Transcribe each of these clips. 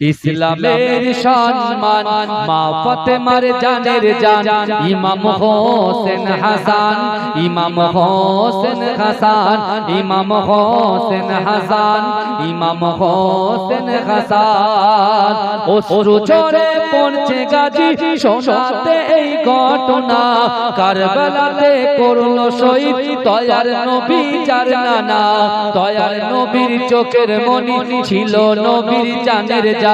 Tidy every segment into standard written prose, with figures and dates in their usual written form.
ইসলামের সম্মান মা ফাতেমার জানের জান ইমাম হোসেন হাসান ইমাম হোসেন হাসান ইমাম হোসেন হাসান ইমাম হোসেন হাসান অশ্রু ঝরে পড়ছে গাজী শোনাতে এই ঘটনা কারবালাতে করলো শহীদ দয়ার নবী যার নানা দয়ার নবীর চোখের মনি ছিল নবীর জানের জান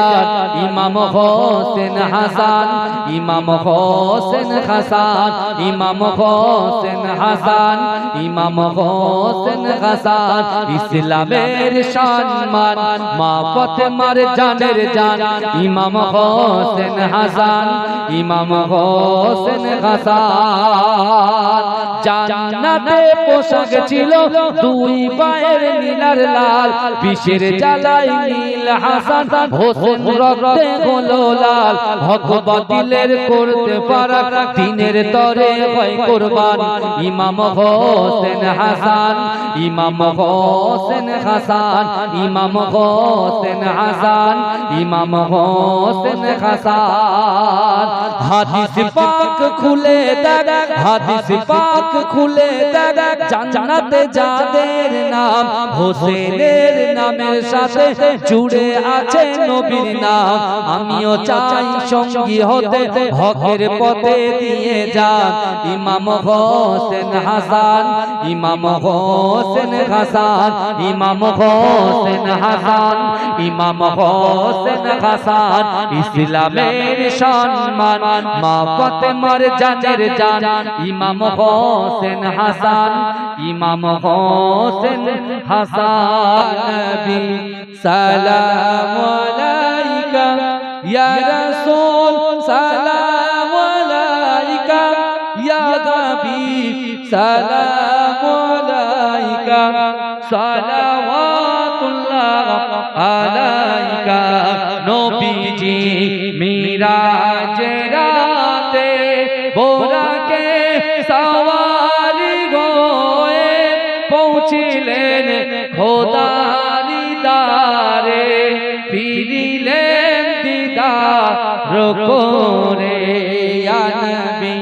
ইমাম হোসেন হাসান ইমাম হোসেন হাসান ইমাম হোসেন হাসান ইমাম হোসেন হাসান ইসলামের সম্মান মা ফাতেমার জানের জান ইমাম হোসেন হাসান ইমাম হোসেন হাসান জান্নাতে পোশাক ছিল দুই পায়ের নীলার লাল বিষের জ্বালায় নীল হাসান হোসেন রক্তে হলো লাল হক বাতিলের করতে পারা দিনের তরে হয় কুরবান ইমাম হোসেন হাসান ইমাম হোসেন হাসান ইমাম হোসেন হাসান ইমাম হোসেন হাসান হাদিস পাক খুলে দেখ হাদিস পাক খুলে দেখ জান্নাতে যাদের নাম হোসেনের নামের সাথে জুড়ে আছে নবীর নাম আমিও চাই সঙ্গী হতে হকের পথে দিয়ে যান ইমাম হোসেন হাসান ইমাম হোসেন হাসান ইমাম হোসেন হাসান ইমাম হোসেন হাসান ইসলামের সম্মান মা ফাতেমার জানের জান ইমাম হোসেন হাসান ইমাম হোসেন হাসান নবী সালাম আলাইকা ইয়া রাসূল সালাম আলাইকা ইয়া হাবিব সালাম আলাইকা সালাওয়াতুল্লাহ আলাইকা নবীজি মিরাজের রাতে বোরাকে সওয়ারি হয়ে পৌঁছিলেন খোদার দারে ফিরিলেন দিদার করে ইয়া নবী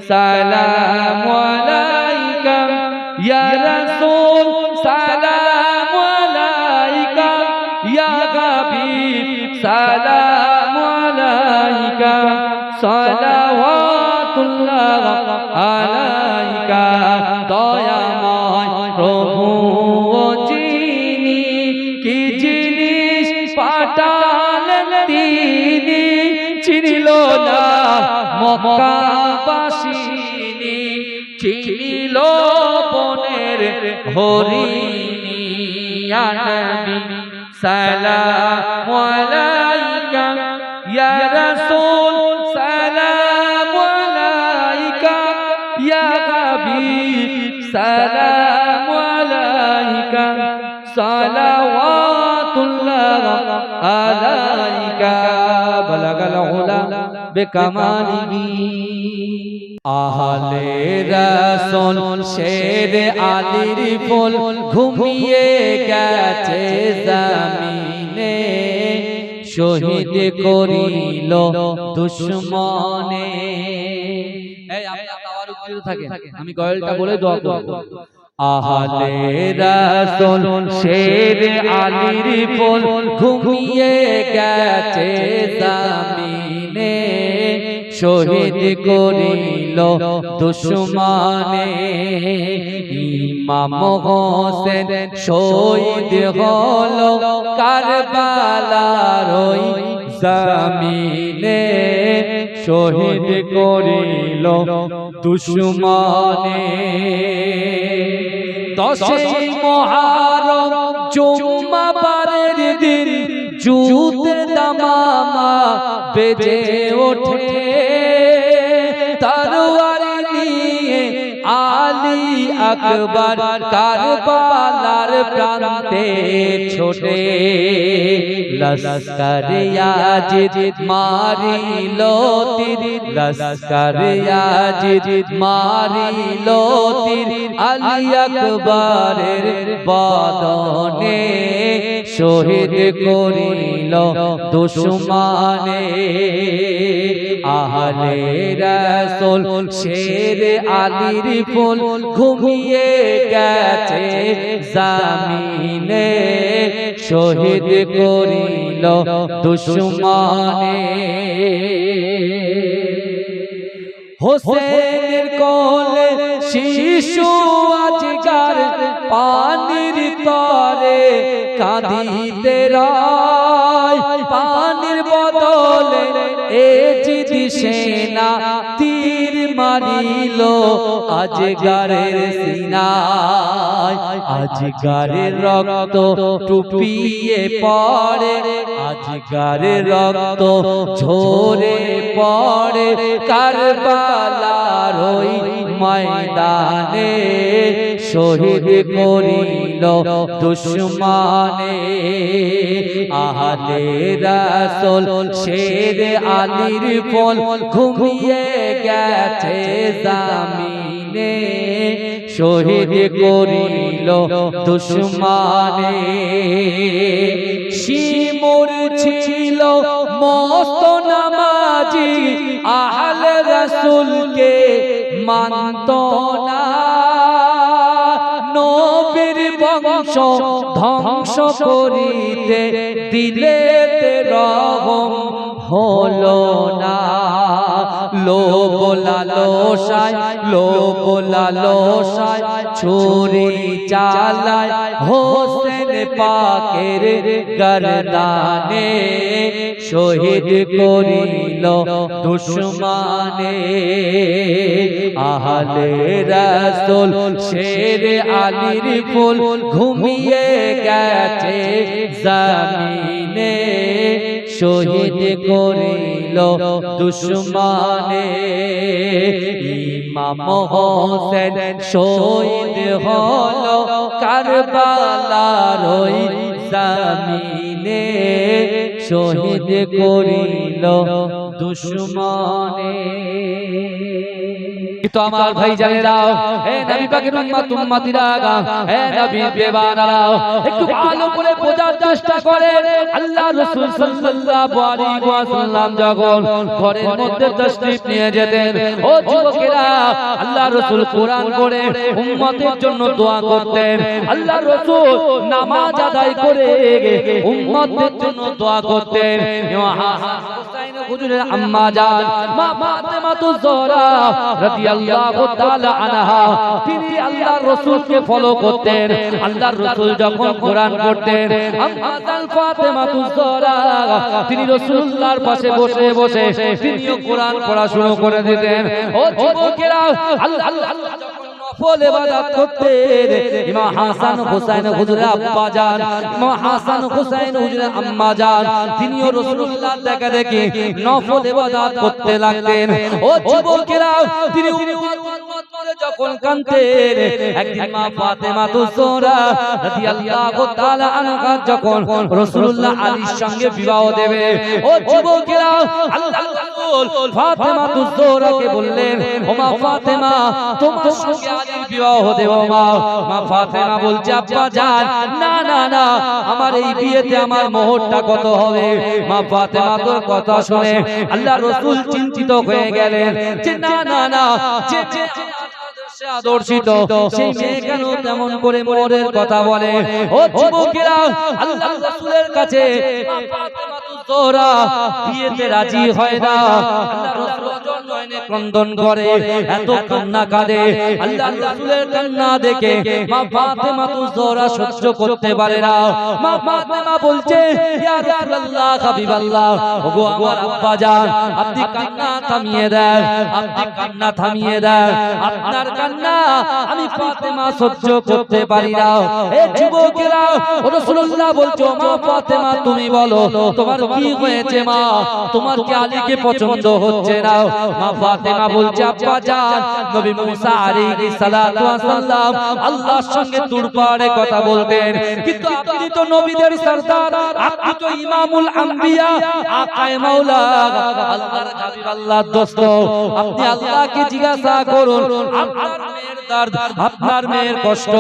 সালাম আলাইকা ইয়া রাসূল সালাম আলাইকা ইয়া হাবিব সালাম আলাইকা সালাওয়াতুল্লাহ আলাইকা দয়াময় প্রভু যিনি কি জিনিস পাঠালেন তিনি চিনিল না মক্কাবাসিনী চিনিল বনের হরিণী ইয়া নবী সালাম আলাইকা ইয়া রাসূল সালাম আলাইকা ইয়া হাবিব সালাম আলাইকা সালাওয়াতুল্লাহ আলাইকা বালাগাল উলা বিকামালিহি আহলে রাসূল শের আলীর ফুল ঘুমিয়ে গেছে জমিনে শহীদ করিল দুশমনে এই আপনারা তাওয়ারুক দিতে থাকেন আমি গয়েলটা বলে দোয়া করব আহলে রাসূল শের আলীর ফুল ঘুমিয়ে গেছে জমিনে শহীদ করিল দুশমনে ইমাম হোসেন শহীদ হলো কারবালার ওই জমিনে শহীদ করিল দুশমনে 10ই মুহররম জুম্মাবারের দিন জুতে দামামা বেজে ওঠে তরবারি নিয়ে আলী আকবর কারবালার প্রান্তে ছোটে লস্কর ইয়াজিদ মারিল তীর লস্কর ইয়াজিদ মারিল তীর আলী আকবরের বদনে শহীদ করিল দুশমনে আহলে রাসূল শের আলীর ফুল ঘুমিয়ে গেছে জামিনে শহীদ করিল দুশমনে হোসেনের কোলে শিশু আজকার পানির তরে কাঁদিতে রয় পানির বদলে এ জিদি সেনা তীর মারিল আজগারের সিনায় আজগারের রক্ত টুপিয়ে পড়ে আজগারের রক্ত ঝরে পড়ে কারবালার ওই ময়দানে শহীদ করিল দুশমনে আহলে রাসূল শের আলীর ফুল ঘুমিয়ে গেছে জামিনে শহীদ করিল দুশমনে শিমুর ছিল মস্ত নামাজি আহলে রাসূলকে মানত না নবীর বংশ ধ্বংস করিতে দিলেতে রহম হলো না লোভ লালসায় ছুরি চালায় হোসেন পাকের গর্দানে শহীদ করিল দুশমনে আহলে রাসূল শের আলীর ফুল ঘুমিয়ে গেছে জামিনে শহীদ করিল দুশমনে ইমাম হোসেন শহীদ হলো কারবালার ওই জামিনে শহীদ করিল দুশমনে তো আমার ভাই জানেরা হে নবী পাকের উম্মতিরা হে নবী বেবানারা একটু ভালো করে বোঝার চেষ্টা করেন আল্লাহ রাসূল সাল্লাল্লাহু আলাইহি ওয়াসাল্লাম যখন ঘরের মধ্যে তাশরীফ নিয়ে যেতেন ও যুবকেরা আল্লাহ রাসূল কোরআন পড়ে উম্মতের জন্য দোয়া করতেন আল্লাহ রাসূল নামাজ আদায় করে উম্মতের জন্য দোয়া করতেন হুসাইন হুজুরের আম্মা জান মা ফাতেমাতুজ জোহরা রাদিয়াল্লাহু তাআলা আনহা তিনি আল্লাহর রাসূলকে ফলো করতেন আল্লাহর রাসূল যখন কোরআন পড়তেন আম্মা জান ফাতেমাতুজ জোহরা তিনি রাসূলুল্লাহর পাশে বসে বসে তিনিও কোরআন পড়া শুরু করে দিতেন ও যুবকেরা আল্লাহ নফল ইবাদত করতেন ইমাম হাসান হুসাইন হুজুরের আব্বা জান ইমাম হাসান হুসাইন হুজুরের আম্মা জান তিনিও রাসূলুল্লাহর দেখা দেখি নফল ইবাদত করতে লাগতেন ও যুবকেরা তিনি উম্মত করে যখন কাঁদতেন একদিন মা ফাতেমাতুজ জোহরা রাদিয়াল্লাহু তাআলা আনহা যখন রাসূলুল্লাহ আলীর সঙ্গে বিবাহ দেবে ও যুবকেরা আল্লাহর রাসূল ফাতেমাতুজ জোহরাকে বললেন ও মা ফাতেমা তোমার সঙ্গে আলীর বিবাহ দেব মা ফাতেমা বলছে আব্বা জান না না না আমার এই বিয়েতে আমার মোহরটা কত হবে মা ফাতেমা তোর কথা শুনে আল্লাহর রাসূল চিন্তিত হয়ে গেলেন যে না না না যে আদর্শিত সেই মেয়ে কেন তেমন করে মোহরের কথা বলে ও যুবকেরা আল্লাহর রাসূলের কাছে মা ফাতেমাতুজ জোহরা বিয়েতে রাজি হয় না আল্লাহর রাসূল জন্মে ক্রন্দন করে এত কান্না কাঁদে আল্লাহর রাসূলের কান্না দেখে মা ফাতেমাতুজ জোহরা সহ্য করতে পারে না মা ফাতেমা বলছে ইয়া রাসূলুল্লাহ হাবিবাল্লাহ ওগো আমার আব্বা জান আপনি কান্না থামিয়ে দেন আপনি কান্না থামিয়ে দেন আপনার কান্না আমি ফাতেমা সহ্য করতে পারি না এ যুবকেরা রাসূলুল্লাহ বলছো মা ফাতেমা তুমি বলো তোমার কি হয়েছে মা তোমার কি আলীকে পছন্দ হচ্ছে না মা ফাতেমা বলছে আব্বা জান নবী মুসা আলাইহিস সালাতু ওয়াস সালাম আল্লাহর সঙ্গে তুরপাড়ে কথা বলতেন, কিন্তু আপনি তো নবীদের সরদার, আপনি তো ইমামুল আম্বিয়া, আকায়ে মাওলা, আল্লাহর হাবিব, আল্লাহর দোস্ত, আপনি আল্লাহকে জিজ্ঞাসা করুন আপনার মেয়ের দর্দ, আপনার মেয়ের কষ্ট,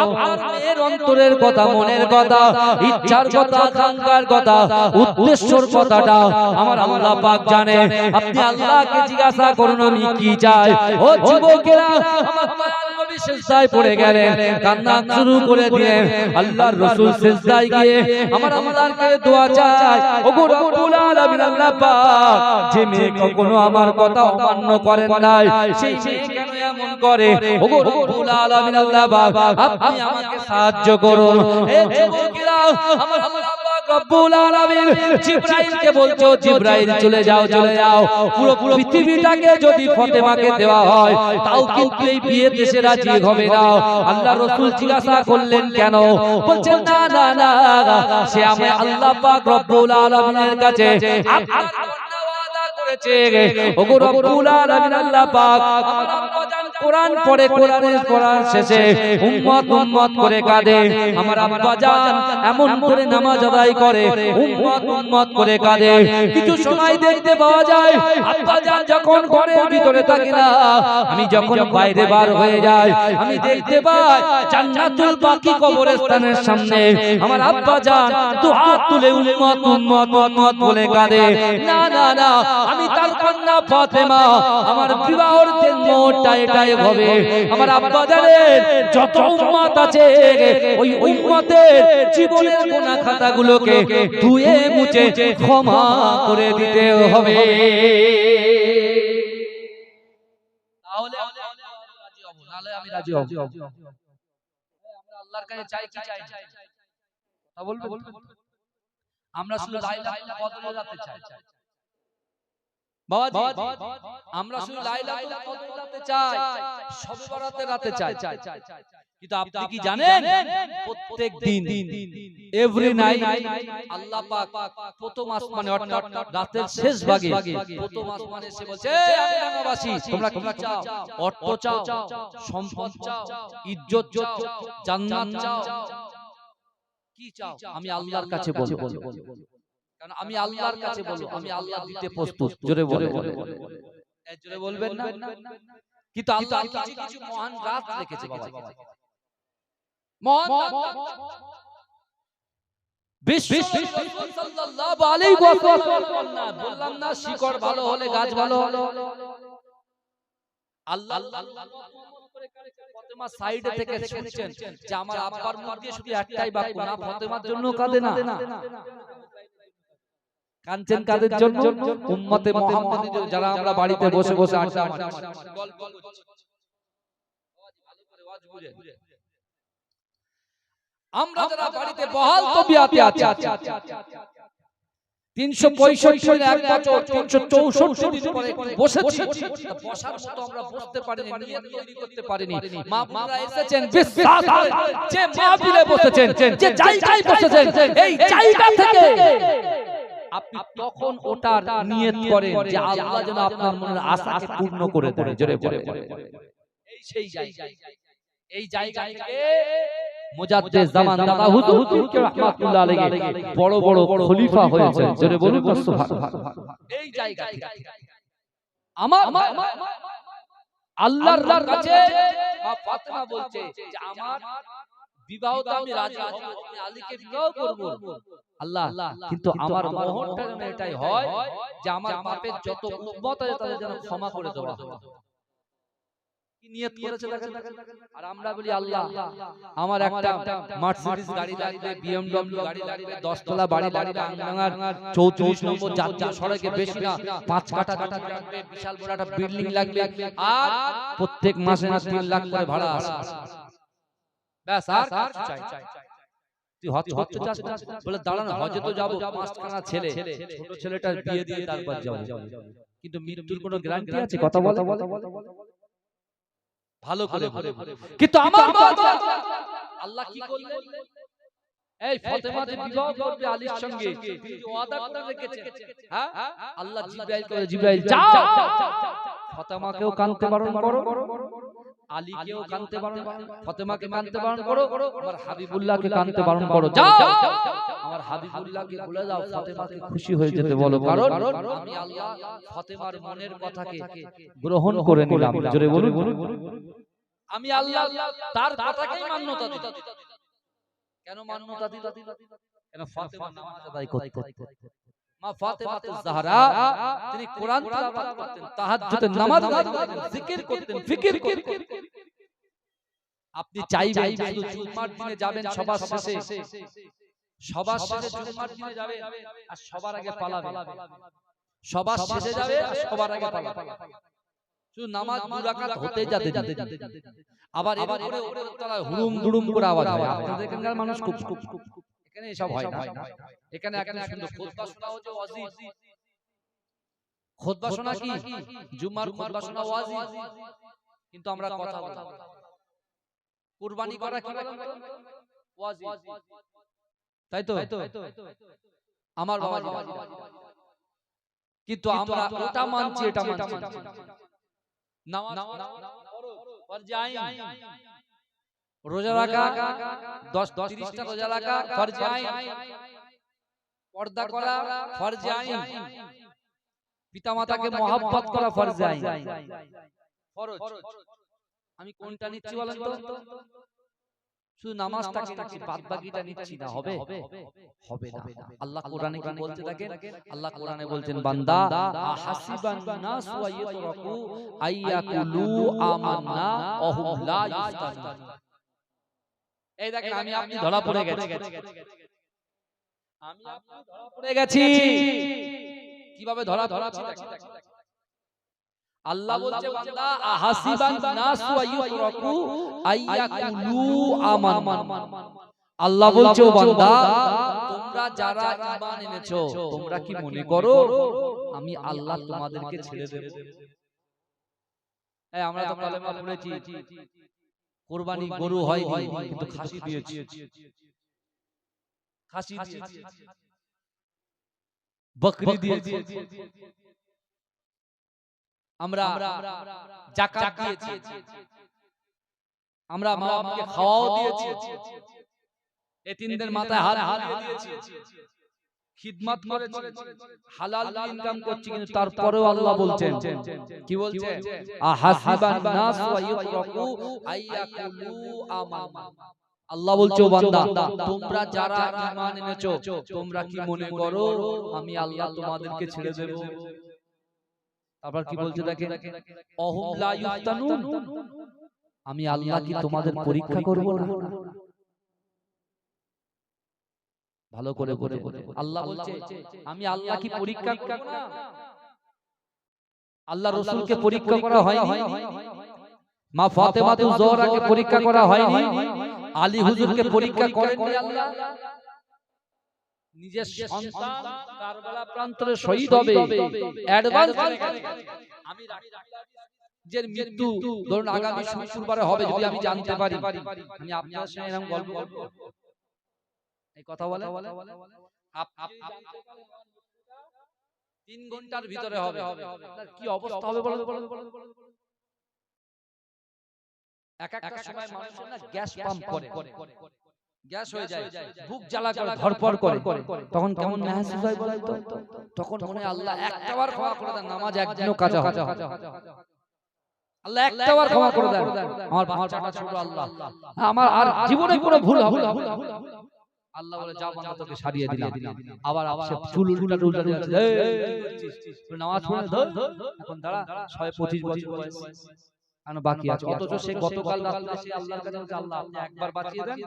আপনার মেয়ের অন্তরের কথা, মনের কথা, ইচ্ছার কথা, আকাঙ্ক্ষার কথা, উদ্দেশ্যর কথাটা আমার আল্লাহ পাক জানে। আপনি আল্লাহকে জিজ্ঞাসা করুন আমি কি চাই। ও যুবকেরা, আমার দয়াল নবী সিজদায় পড়ে গেলেন, কান্না শুরু করে দিলেন। আল্লাহর রাসূল সিজদায় গিয়ে আমার আল্লাহকে দোয়া চায়, ওগো রব্বুল আলামিন, আল্লাহ পাক, যে মেয়ে কখনো আমার কথা অমান্য করেন নাই, সেই মেয়ে কেন এমন করে? ওগো রব্বুল আলামিন, আল্লাহ পাক, আপনি আমাকে সাহায্য করুন। হে যুবকেরা, আমার আল্লাহ পাক রব্বুল আলামিন জিবরাইলকে বলছো, জিবরাইল চলে যাও, চলে যাও, পুরো পৃথিবীটাকে যদি ফাতেমাকে দেওয়া হয় তাও কিন্তু এই বিয়ে দেশে রাজি হবে না। আল্লাহ রাসূল জিজ্ঞাসা করলেন কেন? বলছেন না না না, সে আমি আল্লাহ পাক রব্বুল আলামিনের কাছে আপনার কন্যা ওয়াদা করেছে। ওগো রব্বুল আলামিন, আল্লাহ পাক, আমার আব্বা জান কোরআন পড়ে, কোরআনের পড়ার শেষে উম্মত উম্মত করে কাঁদে। আমার আব্বা জান এমন করে নামাজ আদায় করে, উম্মত উম্মত করে কাঁদে। কিছু সময় দেখতে পাওয়া যায় আব্বা জান যখন ঘরের ভিতরে থাকে না, আমি যখন বাইরে বার হয়ে যাই, আমি দেখতে পাই জান্নাতুল বাকি কবরস্থানের সামনে আমার আব্বা জান দু হাত তুলে উম্মত উম্মত উম্মত বলে কাঁদে। না না না, আমি তার কন্যা ফাতেমা, আমার বিবাহের দিন মোটটা এটাই হবে, আমার আব্বা জানের যত উম্মত আছে ওই উম্মতের জীবনের গুনাহ খাতাগুলোকে ধুয়ে মুছে ক্ষমা করে দিতে হবে। তাহলে রাজি হব, নালে আমি রাজি হব। আমরা আল্লাহর কাছে চাই কি চাই? কথা বলবো, আমরা শুধু লা ইলাহা ইল্লাল্লাহ বদলাতে চাই বাবাজি, আমরা শুধু লা ইলাহা ইল্লাল্লাহ বদলাতে চাই, শবে বরাতে রাতে চাই। কিন্তু আপনি কি জানেন প্রত্যেক দিন এভরি নাইট আল্লাহ পাক প্রথম আসমানে অর্থাৎ রাতের শেষ ভাগে প্রথম আসমানে এসে বলছে, এই আমিনাবাসী, তোমরা কি চাও? অর্থ চাও, সম্পদ চাও, ইজ্জত চাও, জান্নাত চাও, কি চাও? আমি আল্লাহর কাছে বলবো, কারণ আমি আল্লাহর কাছে বলবো, আমি আল্লাহ দিতে প্রস্তুত। জোরে বলে, জোরে বলবেন না? কিন্তু আল্লাহ কিছু কিছু মহান রাত রেখেছে বাবা, মহান সাল্লাল্লাহু আলাইহি ওয়াসাল্লাম, বললাম না শিকড় ভালো হলে গাছ ভালো হলো। আল্লাহ ফাতেমা সাইডে থেকে শুনছেন যে আমার আব্বার মুখ দিয়ে শুধু একটাই বাক্য, না ফাতেমার জন্য কাঁদে না, কাঁদছেন কাদের জন্য? উম্মতে মুহাম্মাদী যারা আমরা বাড়িতে বসে বসে আড্ডা মারছি, গল্প করছি, ভালো করে ওয়াজ বুঝে, আমরা যারা বাড়িতে বহাল তবিয়াতে আছি, 365 এক বছর 364 দিন পরে বসেছি, বসার মতো আমরা বসতে পারিনি, নিয়ত তৈরি করতে পারিনি। মা আপনারা এসেছেন বিশ্বাস করে, যে মাহফিলে বসেছেন, যে জায়গায় বসেছেন, এই জায়গা থেকে আপনি তখন ওটার নিয়ত করেন যে আল্লাহ যেন আপনার মনের আশাকে পূর্ণ করে দেয়। জোরে বলে, এই সেই জায়গা, এই জায়গা থেকে মুজাদ্দিদ জামান দাদা হুজুর রাহমাতুল্লাহ আলাইহি বড় বড় খলিফা হয়েছেন। জোরে বলুন সুবহানাল্লাহ। এই জায়গা থেকে আমার আল্লাহর কাছে মা ফাতেমা বলছে যে আমার বিবাহ তো আমি রাজি হব, আমি আলীকে বিবাহ করব আল্লাহ, কিন্তু আমার মোহরটা যেন এটাই হয় যে আমার পাপের যত উম্মত আছে তাদের যেন ক্ষমা করে দেওয়া হয়। কি নিয়ত করেছে দেখেন। আর আমরা বলি আল্লাহ আমার একটা মার্সিডিজ গাড়ি লাগবে, বিএমডব্লিউ গাড়ি লাগবে, 10 তলা বাড়ি লাগবে, আঙ্গাঙ্গার 34 নম্বর জাতীয় সড়কে বেশি না 5 কাঠা জমি লাগবে, বিশাল বড় একটা বিল্ডিং লাগবে, আর প্রত্যেক মাসে 3 লাখ করে ভাড়া আসে। ব্যাস, আর চাই তুই হজ করতে চাস না? বলে দাঁড়ান, হজে তো যাবো, 5খানা ছেলে, ছোট ছেলেটার বিয়ে দিয়ে তারপর যাবো, কিন্তু মৃত্যুর কোনো গ্যারান্টি আছে? কথা বলে ভালো করে, কিন্তু আমার আল্লাহ কি করলেন? এই ফাতেমা যে বিবাহ করবে আলীর সঙ্গে, তিনি যে ওয়াদা করে রেখেছেন, হ্যাঁ, আল্লাহ জিবরাইল যাও ফাতেমাকেও কানতে বারণ করো, আলীকেও কানতে বারণ করো, ফাতেমাকে কানতে বারণ করো, আমার হাবিবুল্লাহকে কানতে বারণ করো। যাও আমার হাবিবুল্লাহকে বলে দাও ফাতেমাকে খুশি হয়ে যেতে বলো, কারণ আমি আল্লাহ ফাতেমার মনের কথাকে গ্রহণ করে নিলাম। জোরে বলুন, আমি আল্লাহ তার কথাকেই মান্যতা দিলাম। কেন মান্যতা দিলাম? কেন ফাতেমা নামাজ আদায় করতেন, মা ফাতেমাতুজ জাহরা তিনি কোরআন তেলাওয়াত করতেন, তাহাজ্জুদের নামাজ আদায় করতেন, জিকির করতেন, ফিকির করতেন। আপনি চাইবেন শুধু জুমার দিনে যাবেন সবার শেষে, সবার শেষে জুমার দিনে যাবেন আর সবার আগে পালাবেন, সবার শেষে যাবে আর সবার আগে পালাবেন, শুধু নামাজ দুই রাকাত হতে যেতে আবার এরপরে তারা হুড়ুম দুড়ুম করে আওয়াজ হয়। আপনাদের এখানকার মানুষ খুব এখানে এসব হয় না, এখানে এখানে শুধু খুতবা শোনা হচ্ছে ওয়াজিব। খুতবা শোনা কি জুমার খুতবা শোনা ওয়াজিব, কিন্তু আমরা কথা বলি কুরবানি করা কি ওয়াজিব, তাই তো আমার বাবা, কিন্তু আমরা ওটা মানছি এটা মানছি নামাজ ফরজ আইন, রোজা রাখা 10-30টা রোজা রাখা ফরজ আইন, পর্দা করা ফরজ আইন, পিতামাতাকে মহব্বত করা ফরজ আইন, ফরজ। আমি কোনটা নিচ্ছি বলেন তো? শুধু নামাজটাকে নিচ্ছি, বাদ বাকিটা নিচ্ছি না। হবে হবে না। আল্লাহ কোরআনে কি বলতে থাকেন? আল্লাহ কোরআনে বলছেন বান্দা আহাসিবান নাস ওয়া ইয়াতরাকু আইয়াকুলু আমান্না ওহুম লা ইফতানুন। এই দেখেন আমি আপনি ধরা পড়ে গেছি, আমি আপনি ধরা পড়ে গেছি। কিভাবে ধরা পড়েছি দেখেন। আল্লাহ বলছে বান্দা আহাসিবান নাস ওয়া ইয়াতরাকু আইয়াকুলু আমান্না। আল্লাহ বলছে ও বান্দা তোমরা যারা ঈমান এনেছো তোমরা কি মনে করো আমি আল্লাহ তোমাদেরকে ছেড়ে দেব? এই আমরা তো কালেমা পড়েছি, কুরবানি গরু হয়নি কিন্তু খাসি দিয়েছি, খাসি দিয়েছি, বকরি দিয়েছি, আমরা যাকাত দিয়েছি, আমরা মা বাবাকে খাওয়াও দিয়েছি, এতিমদের মাথায় হাত দিয়েছি, খিদমত করেছি, হালাল ইনকাম করছি, কিন্তু তারপরেও আল্লাহ বলছেন কি বলছেন? আহাসিবান নাস ওয়া ইয়াতরাকু আইয়াকুলু আমান্না। আল্লাহ বলছে ও বান্দা তোমরা যারা ঈমান এনেছো তোমরা কি মনে করো আমি আল্লাহ তোমাদেরকে ছেড়ে দেব? তারপর কি বলছে দেখেন, অহুম লা ইফতানুন, আমি আল্লাহ কি তোমাদের পরীক্ষা করব না? ভালো করে বলে আল্লাহ বলছে আমি আল্লাহ কি পরীক্ষা করব না? আল্লাহ রাসূলকে পরীক্ষা করা হয়নি, মা ফাতেমাতুজ জোহরাকে পরীক্ষা করা হয়নি, আলী হুজুরকে পরীক্ষা করেননি আল্লাহ। নিজের সন্তান কারবালা প্রান্তরে শহীদ হবে অ্যাডভান্স আমি যে মৃত্যু ধরুন আগামী শুক্রবারে হবে, যদি আমি জানতে পারি আমি আপনার সঙ্গে এরকম গল্প করব, এই কথা বলে আপনি 3 ঘন্টার ভিতরে হবে, আপনার কি অবস্থা হবে বলেন? এক একটা সময় মানুষের না গ্যাস পাম্প করে, গ্যাস হয়ে যায়, বুক জ্বালা করে, ধরপড় করে, তখন কেমন মেহসুস হয় বলেন তো? তখন মনে আল্লাহ একটাবার ক্ষমা করে দেন, নামাজ একদিনও কাজা হয়, আল্লাহ একটাবার ক্ষমা করে দেন, আমার বাচ্চাটা ছোট, আল্লাহ আমার আর জীবনে কোনো ভুল হবে না, আল্লাহ বলে যাও বান্দা তোকে সারিয়ে দিলাম। আবার সে চুল উল্টা দিচ্ছে, এই নামাজ পড়ে ধর এখন দাঁড়া 125 বছর বয়স আর বাকি আছে, অথচ সে গতকাল রাতে সে আল্লাহর কাছে বলছে আল্লাহ আপনি একবার বাঁচিয়ে দেন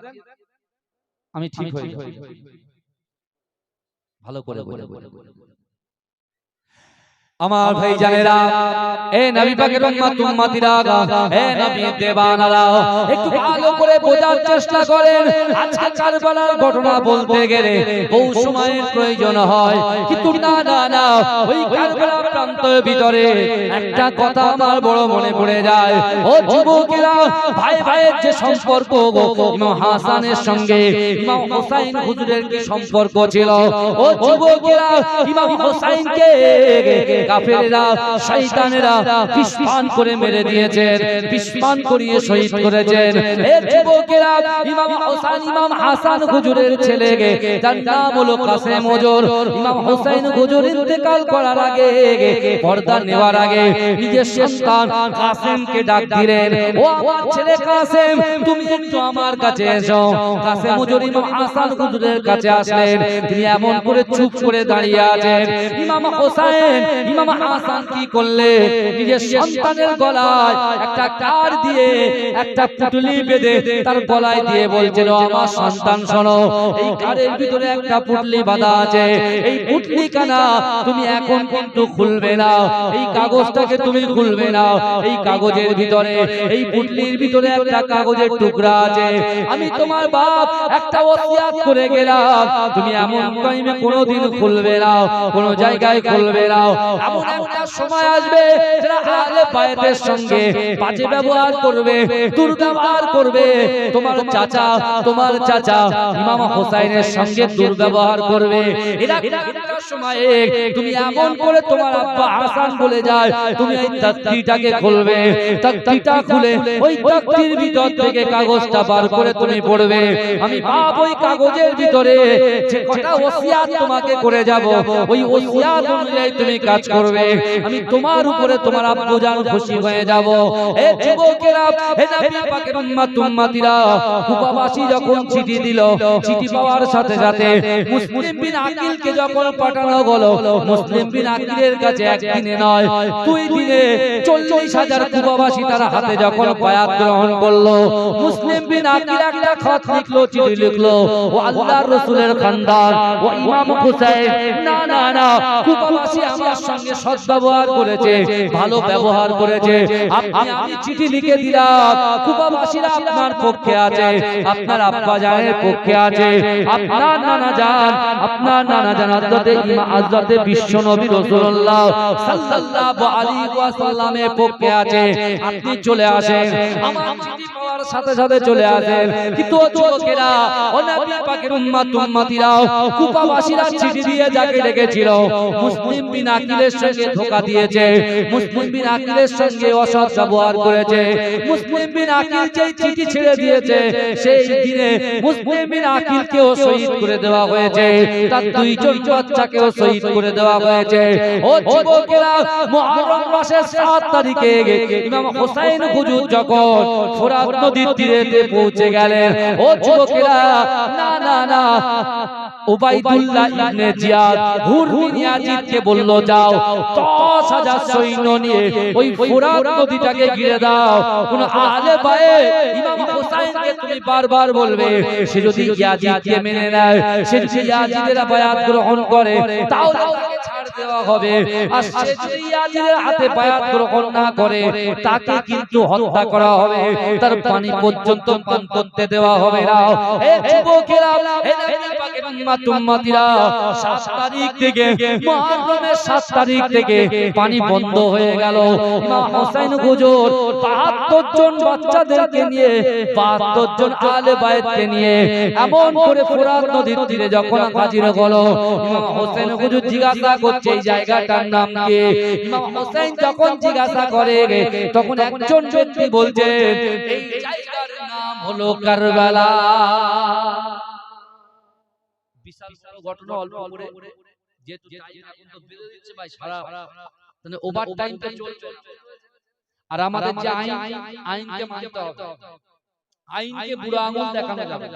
আমি ঠিক হয়ে যাব। ভালো করে বলে আমার ভাই জানেরা, এ নবী পাকের উম্মতিরা, এ নবী দেবানারা, একটু ভালো করে বোঝার চেষ্টা করেন। আজকে কারবালার ঘটনা বলতে গেলে বহু সময়ের প্রয়োজন হয়, কিন্তু না না না, ওই কারবালার প্রান্তের ভিতরে একটা কথা আমার বড় মনে পড়ে যায়। ও যুবকেরা, ভাই ভাইয়ের যে সম্পর্ক, ইমাম হাসানের সঙ্গে ইমাম হোসাইন হুজুরের কি সম্পর্ক ছিল? ও যুবকেরা, ইমাম হোসাইনকে কাফেরেরা, শয়তানেরা বিস্ফান করে মেরে দিয়েছেন, বিস্ফান করিয়ে শহীদ করেছেন। এ যুবকেরা, ইমাম হোসেন ইমাম হাসান হুজুরের ছেলে, যার নাম হলো কাসেম হুজুর, ইমাম হোসেন হুজুর ইন্তেকাল করার আগে, পর্দা নেওয়ার আগে নিজের সন্তান কাসেমকে ডাক দিলেন, ও আমার ছেলে কাসেম, তুমি একটু আমার কাছে এসো। কাসেম হুজুর ইমাম হাসান হুজুরের কাছে আসলেন। তিনি এমন করে চুপ করে দাঁড়িয়ে আছেন। ইমাম হোসেন ইমাম হাসান কি করলে, নিজের সন্তানের গলায় একটা কার দিয়ে একটা পুটলি বেঁধে তার গলায় দিয়ে বলছিল, আমার সন্তান শোনো, এই কারের ভিতরে একটা পুটলি বাঁধা আছে, এই পুটলি কানা তুমি এখন কিন্তু খুলবে না, এই কাগজটাকে তুমি খুলবে না, এই কাগজের ভিতরে, এই পুটলির ভিতরে একটা কাগজের টুকরা আছে, আমি তোমার বাপ একটা ওসিয়াত করে গেলাম, তুমি এমন টাইমে কোনোদিন খুলবে না, কোনো জায়গায় খুলবে না। এমন একটা সময় আসবে যারা আহলে বায়তের সঙ্গে বাজে ব্যবহার করবে, দুর্ব্যবহার করবে। তোমার চাচা ইমাম হোসেনের সঙ্গে দুর্ব্যবহার করবে। এরা একটা সময়ে তুমি এমন করে তোমার আব্বা হাসান বলে যায়, তুমি এই তাকতিটাকে খুলবে, তাকতিটা খুলে ওই তাকতির ভিতর থেকে কাগজটা বার করে তুমি পড়বে। আমি বাপ ওই কাগজের ভিতরে যে কটা ওসিয়াত তোমাকে করে যাব, ওই ওসিয়াত অনুযায়ী তুমি কাজ করবে। আমি তোমার উপরে তোমার আব্বু জান খুশি হয়ে যাব। এ যুবকেরা, হে নবী পাকের উম্মতিরা, কুফাবাসী যখন চিঠি দিল, চিঠি পাওয়ার সাথে সাথে মুসলিম বিন আকিলকে যখন পাঠানো হলো, মুসলিম বিন আকিলের কাছে একদিনে নয় 2 দিনে 40,000 কুফাবাসী তার হাতে যখন বায়াত গ্রহণ করলো, মুসলিম বিন আকিল একটা খত লিখলো, চিঠি লিখলো, ও আল্লাহর রাসূলের খানদান, ও ইমাম হুসাইন, না না না, কুফাবাসী আমার সঙ্গে সদ্ব্যবহার করেছে, ভালো ব্যবহার করেছে, আমি চিঠি লিখে দিলাম, কুফাবাসীরা আপনার পক্ষে আছে, আপনার আব্বা জানের পক্ষে আছে, আপনার নানা জান হযরতে বিশ্ব নবী রাসূলুল্লাহ সাল্লাল্লাহু আলাইহি ওয়াসাল্লামের পক্ষে আছে, আপনি চলে আসেন। আমার চিঠি পাওয়ার সাথে সাথে চলে আসেন। কিন্তু যুবকেরা, ও নবী পাকের উম্মতিরা, কুফাবাসীরা চিঠি দিয়ে যাকে ডেকেছিল, মুসলিম বিন আকিলের সঙ্গে ধোঁকা দিয়েছে, মুসলিম বিন আকিলের সঙ্গে অসৎ ব্যবহার করেছে। মুসলিম বিন আকিল যেই চিঠি ছেড়ে দিয়েছে, সেই দিনে মুসলিম বিন আকিলকেও শহীদ করে দেওয়া হয়েছে, তার 2 জন বাচ্চাকেও শহীদ করে দেওয়া হয়েছে। ও যুবকেরা, মুহররম মাসের 7 তারিখে ইমাম হোসেন হুজুর যখন ফোরাত নদীর তীরে পৌঁছে গেলেন, ও যুবকেরা, না না না, উবাইদুল্লাহ ইবনে জিয়াদ হুর বিন ইয়াজিদকে বলল, যাও 10,000 সৈন্য নিয়ে ওই ফোরাত নদীটাকে ঘিরে দাও। কোন আহলে বায়ে ইমাম হোসেনকে তুমি বারবার বলবে, সে যদি ইয়াজিদকে মেনে নেয়, সে যদি ইয়াজিদের বায়াত গ্রহণ করে, তাহলে তাকে ছাড় দেওয়া হবে, আর সে যদি ইয়াজিদের হাতে বায়াত গ্রহণ না করে, তাকে কিন্তু হত্যা করা হবে, তার পানি পর্যন্ত পান করতে দেওয়া হবে না। এ যুবকেরা, এ নবী পাকের উম্মতিরা, 7 তারিখ থেকে, মুহররমের 7 তারিখ থেকে পানি বন্ধ হয়ে গেল। ইমাম হোসেন হুজুর 72 জন বাচ্চাদেরকে নিয়ে, 72 জন আহলে বায়তকে নিয়ে এমন করে ফোরাত নদীর তীরে যখন হাজির হলো, ইমাম হোসেন হুজুর জিজ্ঞাসা করছে, এই জায়গাটার নাম কি? ইমাম হোসেন যখন জিজ্ঞাসা করে, তখন একজন ব্যক্তি বলছেন, এই জায়গার নাম হলো কারবালা। বিশাল ঘটনা, অল্প করে যেহেতু টাইম এখন তো বেড়ে দিচ্ছে ভাই, সারা মানে ওভার টাইমটা চলছে, আর আমাদের যে আইনকে মানতে হবে, আইনকে বুড়ো আঙুল দেখানো যাবে,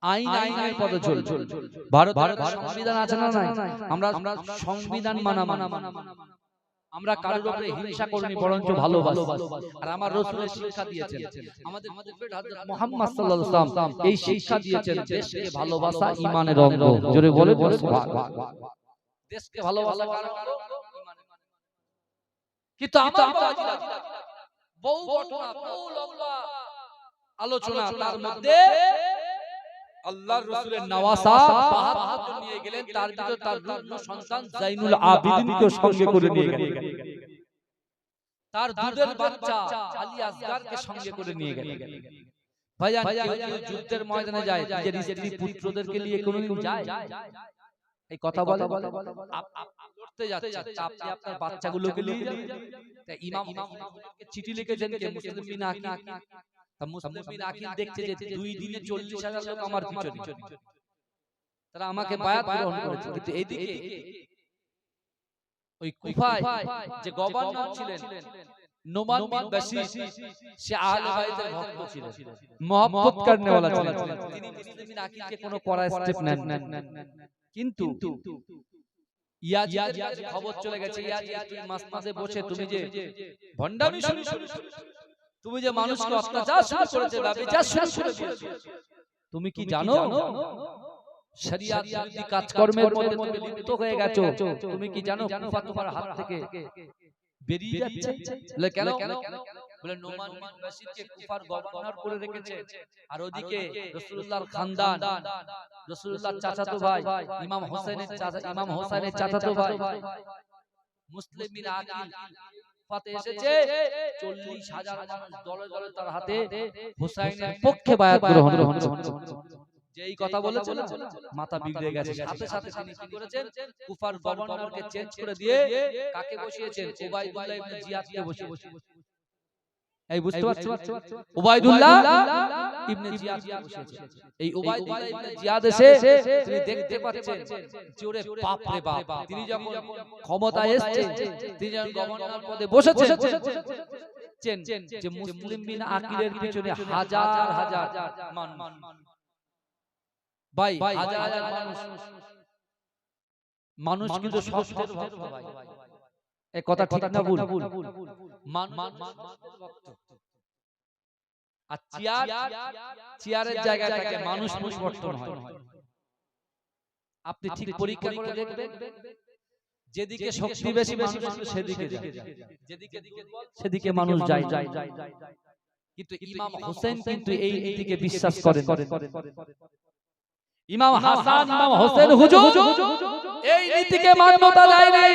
আইনের পথে চলছে। ভারত সংবিধান আছে না নাই? আমরা সংবিধান মানা, আমরা কারোর উপরে হিংসা করিনি, বরঞ্চ ভালোবাসি। আর আমার রাসূলের শিক্ষা দিয়েছেন, আমাদের প্রফেট হযরত মুহাম্মদ সাল্লাল্লাহু আলাইহি ওয়াসাল্লাম এই শিক্ষা দিয়েছেন, দেশকে ভালোবাসা ঈমানের অঙ্গ। জোরে বলে সুবহানাল্লাহ। দেশকে ভালোবাসা কারণ হলো ঈমান। কিন্তু আমার বাবাজিরা বহু ঘটনা, বহু লম্বা আলোচনা, তার মধ্যে আল্লাহর রাসূলের নওয়াসা ৭২ জন নিয়ে গেলেন, তার ভিতর তার রত্ন সন্তান জাইনুল আবেদিনকে সঙ্গে করে নিয়ে গেলেন, তার দুধের বাচ্চা আলী আসগারকে সঙ্গে করে নিয়ে গেলেন। ভাইজান, কেউ যুদ্ধের ময়দানে যায়, নিজের স্ত্রী পুত্রদেরকে নিয়ে কোনোদিন যায়? এই কথা বলে লড়তে যাচ্ছে, আপনি আপনার বাচ্চাগুলোকে নিয়ে যাবেন। তাই ইমাম চিঠি লিখেছেন কে? মুসলিম বিন আকিল। তা মুসলিম বিন আকিল দেখছে যে 2 দিনে 40,000 লোক আমার পিছনে, তারা আমাকে বায়াত গ্রহণ করেছে। কিন্তু এইদিকে ওই কুফায় যে গভর্নর ছিলেন নোমান বিন বাশির, সে আহলে বাইতের ভক্ত ছিলেন, মহব্বত করনে ওয়ালা ছিলেন। তিনি মুসলিম বিন আকিলকে কোনো কড়া স্টেপ নেন। কিন্তু ইয়াজিদের কাছে খবর চলে গেছে, ইয়াজিদ তুই মাসনাদে বসে তুমি যে ভণ্ডামি শুরু করেছো, তুমি যে মানুষকে অত্যাচার শুরু করেছো, ব্যভিচার শুরু করেছো, তুমি কি জানো শরিয়ত বিরোধী কাজকর্মের মধ্যে তুমি লিপ্ত হয়ে গেছো? তুমি কি জানো কুফা তোমার হাত থেকে বেরিয়ে যাচ্ছে? বলে কেন? বলে নোমান বিন বাশিরকে কুফার গভর্নর করে রেখেছে, আর ওদিকে রাসূলুল্লাহর খানদান, রাসূলুল্লাহর চাচাতো ভাই ইমাম হোসেনের চাচাতো ভাই মুসলিম বিন আকিল কুফাতে এসেছে। 40,000 মানুষ দলে দলে তার হাতে হুসাইনের পক্ষে বায়াত গ্রহণ করছে। যেই কথা বলেছিল মাথা বিগড়ে গেছে। সাথে সাথে তিনি কি করেছেন? কুফার গভর্নরকে চেঞ্জ করে দিয়ে কাকে বসিয়েছেন? উবাইদুল্লাহ ইবনে জিয়াদকে বসিয়েছেন। এই বুঝতে পারছো? উবাইদুল্লাহ ইবনে জিয়াদকে বসিয়েছেন। এই উবাইদুল্লাহ ইবনে জিয়াদ এসে তিনি দেখতে পাচ্ছেন যে ওরে বাপ রে বাপ, তিনি যখন ক্ষমতায় এসেছেন, তিনি যখন গভর্নর পদে বসেছেন, যে মুসলিম বিন আকিলের পিছনে হাজার হাজার মানুষ, ভাই হাজার হাজার মানুষ কিন্তু সত্যের ভক্ত ভাই। এই কথা ঠিক না ভুল? আর চেয়ারের জায়গাটাকে মানুষ পরিবর্তন হয়। আপনি ঠিক পরীক্ষা করে দেখবেন, যেদিকে শক্তি বেশি মানুষ সেদিকে যায়, যেদিকে সেদিকে মানুষ যায়। কিন্তু ইমাম হোসেন কিন্তু এই দিকে বিশ্বাস করেন। ইমাম হাসান, ইমাম হোসেন হুজুর এই নীতিকে মান্যতা দেয়নি।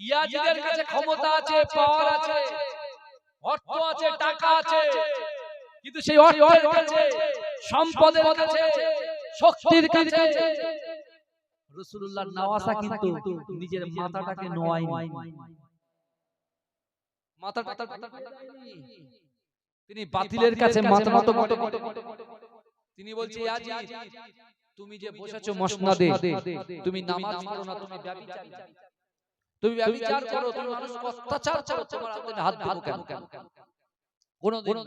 ইয়াজিদের কাছে ক্ষমতা আছে, পাওয়ার আছে, অর্থ আছে, টাকা আছে, কিন্তু সেই অর্থের কাছে, সম্পদের কাছে, শক্তির কাছে রাসূলুল্লাহর নওয়াসা কিন্তু নিজের মাথাটাকে নোয়ায়নি। মাথাটা তিনি বাতিলের কাছে মাথা নত করে। তিনি বলছে, ইয়াজিদ তুমি যে বসেছো মসনদে, তুমি নামাজ পড়ো না, তুমি ব্যভিচারী, তুমি ব্যভিচার করো, তুমি মানুষকে অত্যাচার করো, তোমার হাতে হাত দেবো কেন? কোনদিন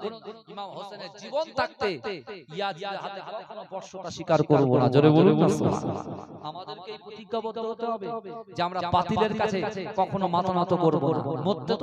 ইমাম হোসেনের জীবন থাকতে ইয়াজিদের হাতে কোনো বর্ষতা স্বীকার করব না। জোরে বলুন না সুবহানাল্লাহ। আমাদেরকে এই প্রতিজ্ঞাবদ্ধ হতে হবে যে আমরা বাতিলের কাছে কখনো মাথা নত করব না। মধ্যে তো